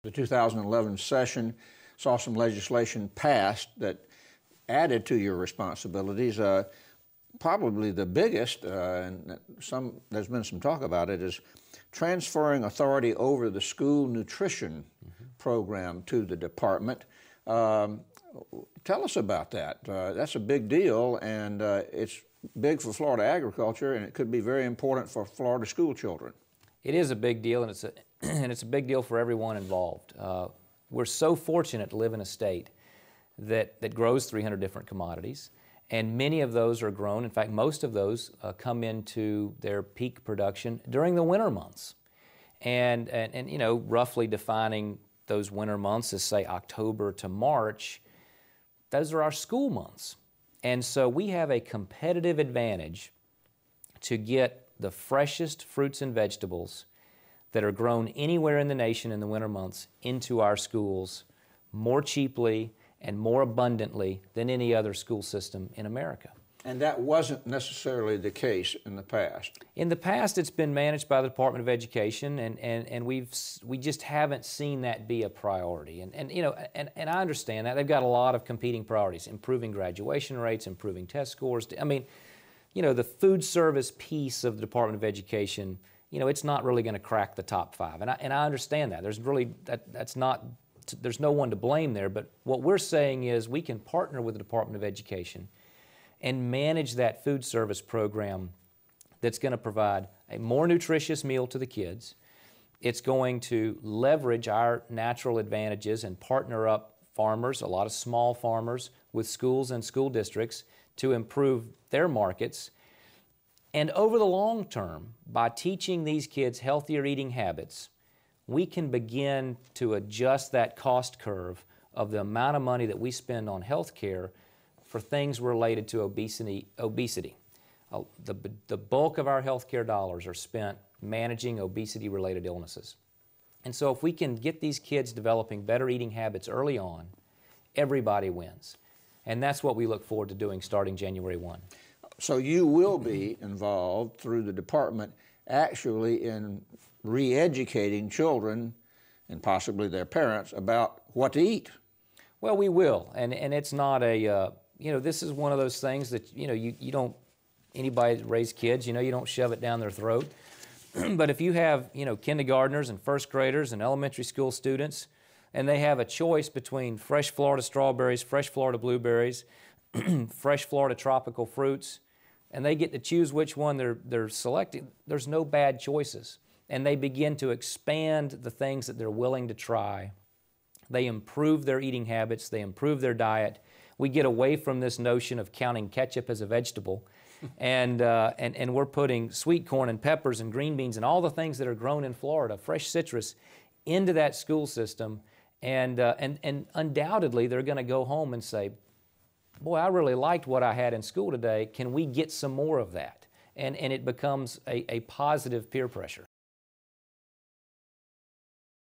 The 2011 session saw some legislation passed that added to your responsibilities. Probably the biggest, and there's been some talk about it, is transferring authority over the school nutrition program to the department. Tell us about that. That's a big deal, and it's big for Florida agriculture, and it could be very important for Florida school children. It is a big deal, and it's a big deal for everyone involved. We're so fortunate to live in a state that grows 300 different commodities, and many of those are grown. In fact, most of those come into their peak production during the winter months. And you know, roughly defining those winter months as, say, October to March, those are our school months. And so we have a competitive advantage to get the freshest fruits and vegetables that are grown anywhere in the nation in the winter months into our schools more cheaply and more abundantly than any other school system in America. And that wasn't necessarily the case in the past. In the past, it's been managed by the Department of Education, and we just haven't seen that be a priority. And you know, and I understand that. They've got a lot of competing priorities: improving graduation rates, improving test scores. I mean, you know, the food service piece of the Department of Education, you know, it's not really going to crack the top 5. And I understand that. There's really, there's no one to blame there. But what we're saying is we can partner with the Department of Education and manage that food service program that's going to provide a more nutritious meal to the kids. It's going to leverage our natural advantages and partner up farmers, a lot of small farmers, with schools and school districts to improve their markets. And over the long term, by teaching these kids healthier eating habits, we can begin to adjust that cost curve of the amount of money that we spend on health care for things related to obesity. The bulk of our health care dollars are spent managing obesity-related illnesses. And so if we can get these kids developing better eating habits early on, everybody wins. And that's what we look forward to doing starting January 1. So you will be involved through the department actually in re-educating children and possibly their parents about what to eat. Well, we will, and it's not a, you know, this is one of those things that, you know, you don't, anybody that raise kids, you know, you don't shove it down their throat. But if you have, you know, kindergartners and first graders and elementary school students, and they have a choice between fresh Florida strawberries, fresh Florida blueberries, fresh Florida tropical fruits, and they get to choose which one they're selecting, there's no bad choices. And they begin to expand the things that they're willing to try. They improve their eating habits, they improve their diet. We get away from this notion of counting ketchup as a vegetable, and we're putting sweet corn and peppers and green beans and all the things that are grown in Florida, fresh citrus, into that school system. And undoubtedly, they're going to go home and say, boy, I really liked what I had in school today. Can we get some more of that? And it becomes a positive peer pressure.